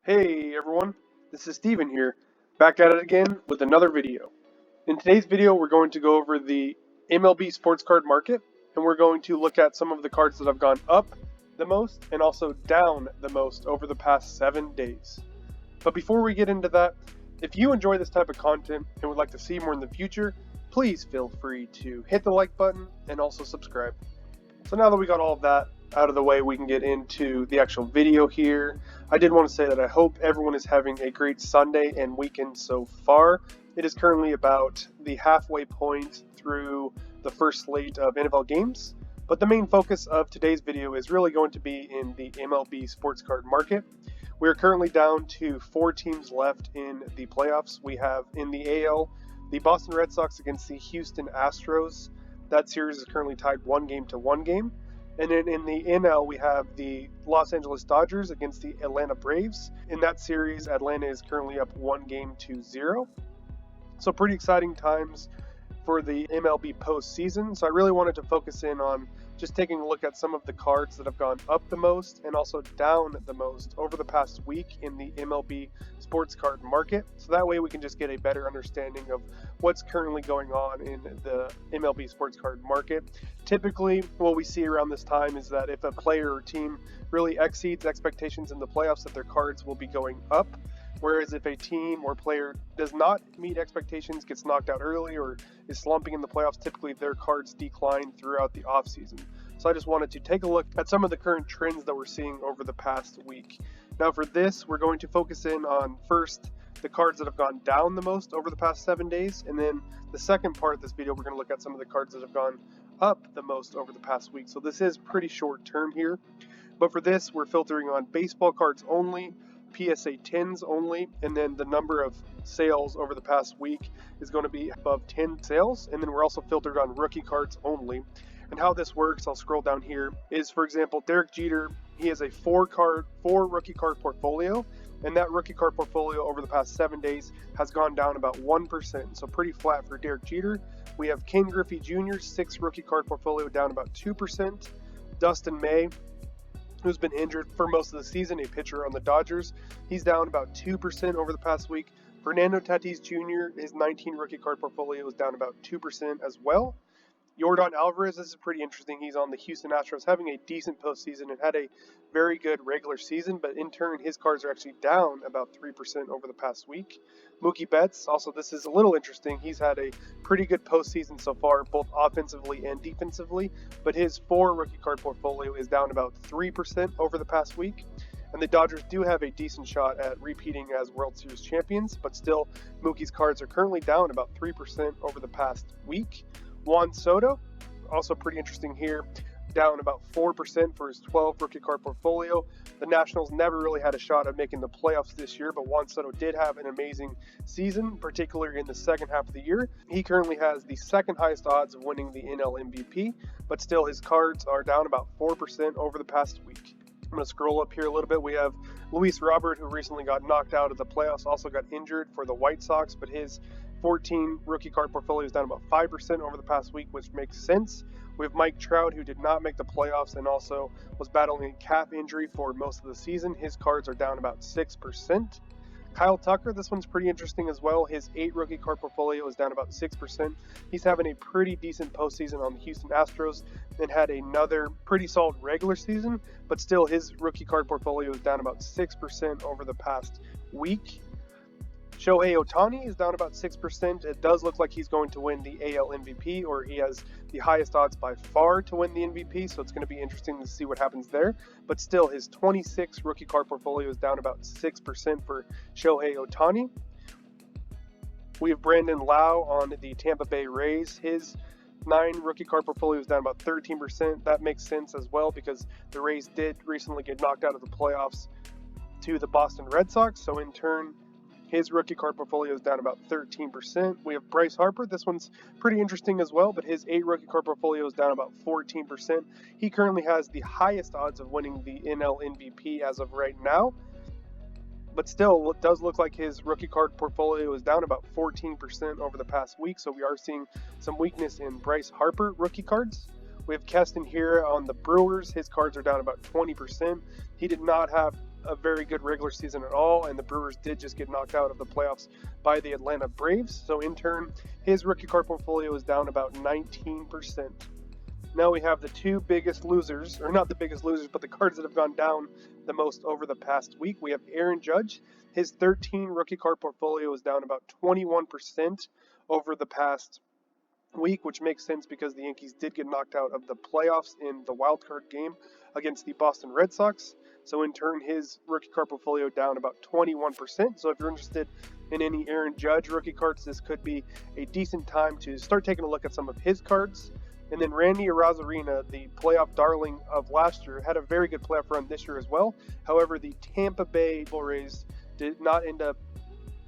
Hey everyone, this is Steven here, back at it again with another video. In today's video we're going to go over the MLB sports card market, and we're going to look at some of the cards that have gone up the most and also down the most over the past 7 days. But before we get into that, if you enjoy this type of content and would like to see more in the future, please feel free to hit the like button and also subscribe. So now that we got all of that out of the way, we can get into the actual video here. I did want to say that I hope everyone is having a great Sunday and weekend so far. It is currently about the halfway point through the first slate of NFL games, but the main focus of today's video is really going to be in the MLB sports card market. We are currently down to 4 teams left in the playoffs. We have in the AL the Boston Red Sox against the Houston Astros. That series is currently tied 1 game to 1 game. And then in the NL, we have the Los Angeles Dodgers against the Atlanta Braves. In that series, Atlanta is currently up 1 game to 0. So pretty exciting times for the MLB postseason. So I really wanted to focus in on just taking a look at some of the cards that have gone up the most and also down the most over the past week in the MLB sports card market. So that way we can just get a better understanding of what's currently going on in the MLB sports card market. Typically, what we see around this time is that if a player or team really exceeds expectations in the playoffs, that their cards will be going up. Whereas if a team or player does not meet expectations, gets knocked out early, or is slumping in the playoffs, typically their cards decline throughout the offseason. So I just wanted to take a look at some of the current trends that we're seeing over the past week. Now for this, we're going to focus in on first the cards that have gone down the most over the past 7 days, and then the second part of this video, we're going to look at some of the cards that have gone up the most over the past week. So this is pretty short term here, but for this, we're filtering on baseball cards only, PSA 10s only, and then the number of sales over the past week is going to be above 10 sales, and then we're also filtered on rookie cards only. And how this works, I'll scroll down here, is for example, Derek Jeter, he has a 4 rookie card portfolio, and that rookie card portfolio over the past 7 days has gone down about 1%, so pretty flat for Derek Jeter. We have Ken Griffey Jr.'s 6 rookie card portfolio down about 2%. Dustin May, who's been injured for most of the season, a pitcher on the Dodgers, he's down about 2% over the past week. Fernando Tatis Jr., his 19 rookie card portfolio is down about 2% as well. Yordan Alvarez, this is pretty interesting. He's on the Houston Astros, having a decent postseason and had a very good regular season, but in turn, his cards are actually down about 3% over the past week. Mookie Betts, also this is a little interesting. He's had a pretty good postseason so far, both offensively and defensively, but his 4 rookie card portfolio is down about 3% over the past week. And the Dodgers do have a decent shot at repeating as World Series champions, but still, Mookie's cards are currently down about 3% over the past week. Juan Soto, also pretty interesting here, down about 4% for his 12 rookie card portfolio. The Nationals never really had a shot at making the playoffs this year, but Juan Soto did have an amazing season, particularly in the second half of the year. He currently has the second highest odds of winning the NL MVP, but still his cards are down about 4% over the past week. I'm going to scroll up here a little bit. We have Luis Robert, who recently got knocked out of the playoffs, also got injured for the White Sox, but his 14 rookie card portfolio is down about 5% over the past week, which makes sense. We have Mike Trout, who did not make the playoffs and also was battling a calf injury for most of the season. His cards are down about 6%. Kyle Tucker, this one's pretty interesting as well. His 8 rookie card portfolio is down about 6%. He's having a pretty decent postseason on the Houston Astros and had another pretty solid regular season, but still his rookie card portfolio is down about 6% over the past week. Shohei Ohtani is down about 6%. It does look like he's going to win the AL MVP, or he has the highest odds by far to win the MVP, so it's going to be interesting to see what happens there. But still, his 26 rookie card portfolio is down about 6% for Shohei Ohtani. We have Brandon Lau on the Tampa Bay Rays. His 9 rookie card portfolio is down about 13%. That makes sense as well because the Rays did recently get knocked out of the playoffs to the Boston Red Sox, so in turn, his rookie card portfolio is down about 13%. We have Bryce Harper. This one's pretty interesting as well, but his 8 rookie card portfolio is down about 14%. He currently has the highest odds of winning the NL MVP as of right now, but still, it does look like his rookie card portfolio is down about 14% over the past week, so we are seeing some weakness in Bryce Harper rookie cards. We have Keston here on the Brewers. His cards are down about 20%. He did not have a very good regular season at all, and the Brewers did just get knocked out of the playoffs by the Atlanta Braves. So in turn, his rookie card portfolio is down about 19%. Now we have the two biggest losers, or not the biggest losers, but the cards that have gone down the most over the past week. We have Aaron Judge. His 13 rookie card portfolio is down about 21% over the past week, which makes sense because the Yankees did get knocked out of the playoffs in the wild card game against the Boston Red Sox. So in turn, his rookie card portfolio down about 21%. So if you're interested in any Aaron Judge rookie cards, this could be a decent time to start taking a look at some of his cards. And then Randy Arozarena, the playoff darling of last year, had a very good playoff run this year as well. However, the Tampa Bay Rays did not end up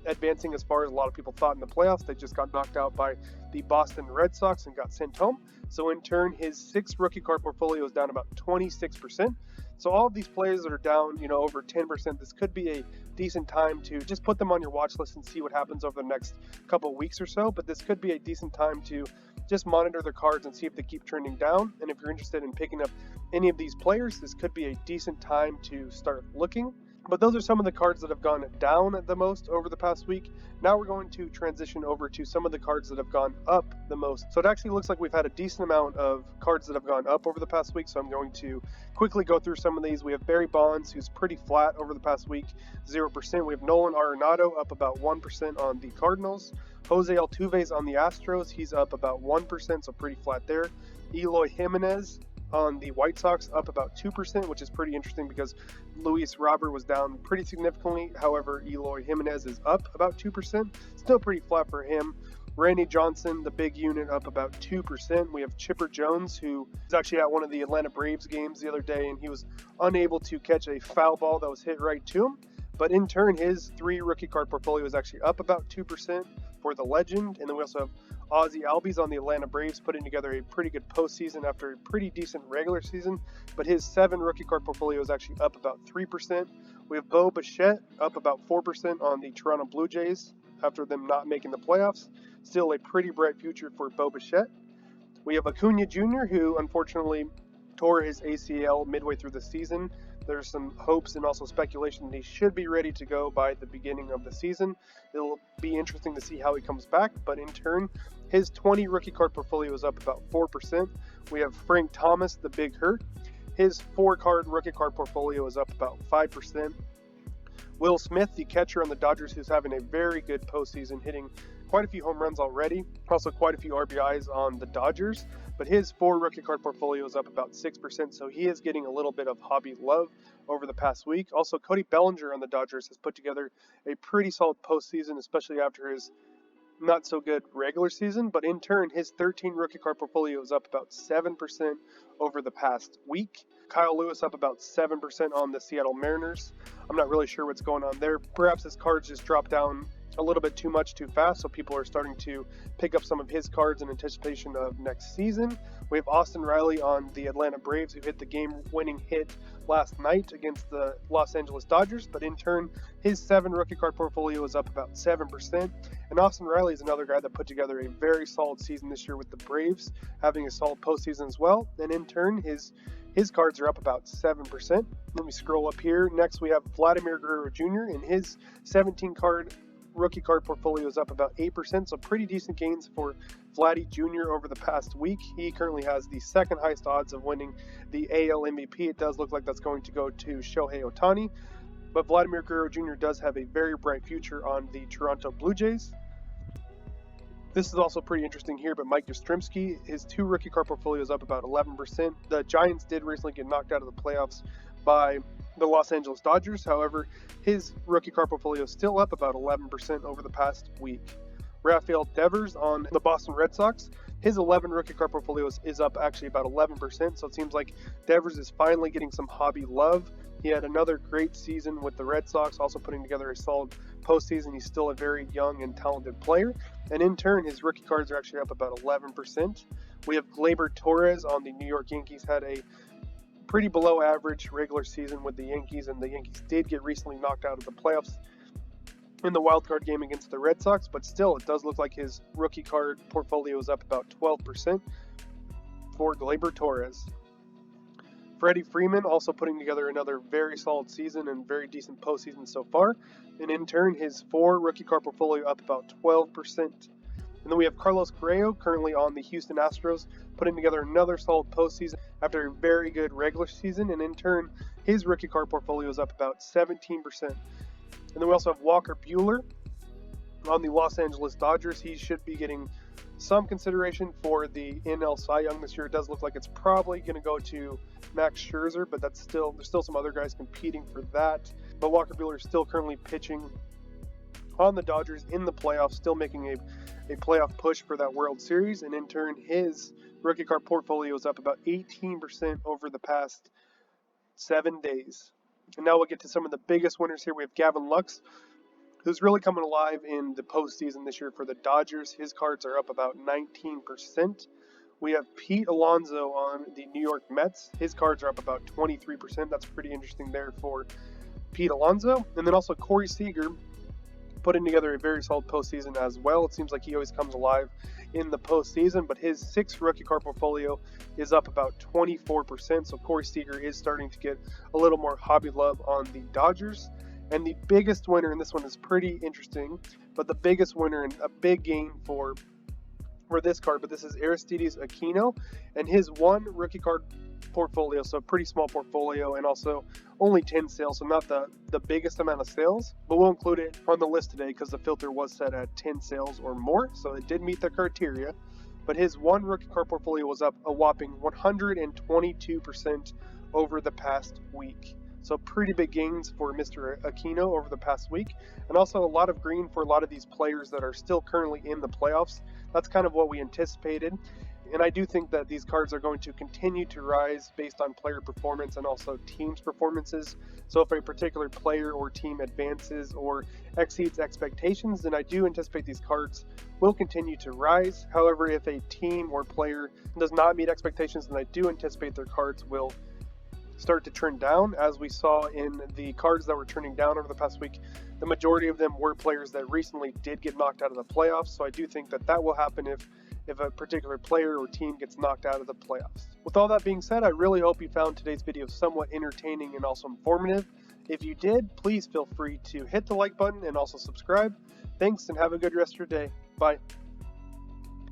advancing as far as a lot of people thought in the playoffs. They just got knocked out by the Boston Red Sox and got sent home. So in turn, his 6 rookie card portfolio is down about 26%. So all of these players that are down, over 10%, this could be a decent time to just put them on your watch list and see what happens over the next couple of weeks or so. But this could be a decent time to just monitor their cards and see if they keep trending down. And if you're interested in picking up any of these players, this could be a decent time to start looking. But those are some of the cards that have gone down the most over the past week. Now we're going to transition over to some of the cards that have gone up the most. So it actually looks like we've had a decent amount of cards that have gone up over the past week. So I'm going to quickly go through some of these. We have Barry Bonds, who's pretty flat over the past week, 0%. We have Nolan Arenado up about 1% on the Cardinals. Jose Altuve's on the Astros. He's up about 1%, so pretty flat there. Eloy Jimenez on the White Sox up about 2%, which is pretty interesting because Luis Robert was down pretty significantly. However, Eloy Jimenez is up about 2%. Still pretty flat for him. Randy Johnson, the big unit, up about 2%. We have Chipper Jones, who was actually at one of the Atlanta Braves games the other day, and he was unable to catch a foul ball that was hit right to him. But in turn, his 3 rookie card portfolio is actually up about 2% for the legend. And then we also have Ozzie Albies on the Atlanta Braves putting together a pretty good postseason after a pretty decent regular season. But his 7 rookie card portfolio is actually up about 3%. We have Bo Bichette up about 4% on the Toronto Blue Jays after them not making the playoffs. Still a pretty bright future for Bo Bichette. We have Acuna Jr., who unfortunately tore his ACL midway through the season. There's some hopes and also speculation that he should be ready to go by the beginning of the season. It'll be interesting to see how he comes back, but in turn, his 20 rookie card portfolio is up about 4%. We have Frank Thomas, the big hurt. His 4-card rookie card portfolio is up about 5%. Will Smith, the catcher on the Dodgers, who's having a very good postseason, hitting quite a few home runs already, also quite a few RBIs on the Dodgers, but his 4 rookie card portfolio is up about 6%, so he is getting a little bit of hobby love over the past week. Also, Cody Bellinger on the Dodgers has put together a pretty solid postseason, especially after his not so good regular season, but in turn, his 13 rookie card portfolio is up about 7% over the past week. Kyle Lewis up about 7% on the Seattle Mariners. I'm not really sure what's going on there. Perhaps his cards just dropped down a little bit too much too fast, so people are starting to pick up some of his cards in anticipation of next season. We have Austin Riley on the Atlanta Braves, who hit the game-winning hit last night against the Los Angeles Dodgers, but in turn, his 7 rookie card portfolio is up about 7%. And Austin Riley is another guy that put together a very solid season this year with the Braves, having a solid postseason as well. And in turn, his cards are up about 7%. Let me scroll up here. Next, we have Vladimir Guerrero Jr. and his 17-card rookie card portfolio is up about 8%, so pretty decent gains for Vladdy Jr. over the past week. He currently has the 2nd highest odds of winning the AL MVP. It does look like that's going to go to Shohei Ohtani, but Vladimir Guerrero Jr. does have a very bright future on the Toronto Blue Jays. This is also pretty interesting here, but Mike Yastrzemski, his 2 rookie card portfolio is up about 11%. The Giants did recently get knocked out of the playoffs by the Los Angeles Dodgers. However, his rookie card portfolio is still up about 11% over the past week. Rafael Devers on the Boston Red Sox, his 11 rookie card portfolio is up actually about 11%, so it seems like Devers is finally getting some hobby love. He had another great season with the Red Sox, also putting together a solid postseason. He's still a very young and talented player, and in turn, his rookie cards are actually up about 11%. We have Gleyber Torres on the New York Yankees, had a pretty below average regular season with the Yankees, and the Yankees did get recently knocked out of the playoffs in the wild card game against the Red Sox, but still it does look like his rookie card portfolio is up about 12% for Gleyber Torres. Freddie Freeman also putting together another very solid season and very decent postseason so far. And in turn, his 4 rookie card portfolio up about 12%. And then we have Carlos Correa, currently on the Houston Astros, putting together another solid postseason after a very good regular season. And in turn, his rookie card portfolio is up about 17%. And then we also have Walker Buehler on the Los Angeles Dodgers. He should be getting some consideration for the NL Cy Young this year. It does look like it's probably going to go to Max Scherzer, but there's still some other guys competing for that. But Walker Buehler is still currently pitching on the Dodgers in the playoffs, still making a playoff push for that World Series, and in turn, his rookie card portfolio is up about 18% over the past 7 days. And now we'll get to some of the biggest winners here. We have Gavin Lux, who's really coming alive in the postseason this year for the Dodgers. His cards are up about 19%. We have Pete Alonso on the New York Mets. His cards are up about 23%. That's pretty interesting there for Pete Alonso. And then also Corey Seager putting together a very solid postseason as well. It seems like he always comes alive in the postseason, but his 6 rookie card portfolio is up about 24%. So Corey Seager is starting to get a little more hobby love on the Dodgers. And the biggest winner, and this one is pretty interesting, but the biggest winner and a big gain for this card, but this is Aristides Aquino, and his 1 rookie card portfolio, so a pretty small portfolio, and also only 10 sales, so not the biggest amount of sales, but we'll include it on the list today because the filter was set at 10 sales or more, so it did meet the criteria. But his 1 rookie card portfolio was up a whopping 122% over the past week. So pretty big gains for Mr. Aquino over the past week, and also a lot of green for a lot of these players that are still currently in the playoffs. That's kind of what we anticipated, and I do think that these cards are going to continue to rise based on player performance and also teams' performances. So if a particular player or team advances or exceeds expectations, then I do anticipate these cards will continue to rise. However, if a team or player does not meet expectations, then I do anticipate their cards will start to trend down. As we saw in the cards that were trending down over the past week, the majority of them were players that recently did get knocked out of the playoffs. So I do think that will happen if a particular player or team gets knocked out of the playoffs. With all that being said, I really hope you found today's video somewhat entertaining and also informative. If you did, please feel free to hit the like button and also subscribe. Thanks, and have a good rest of your day. Bye.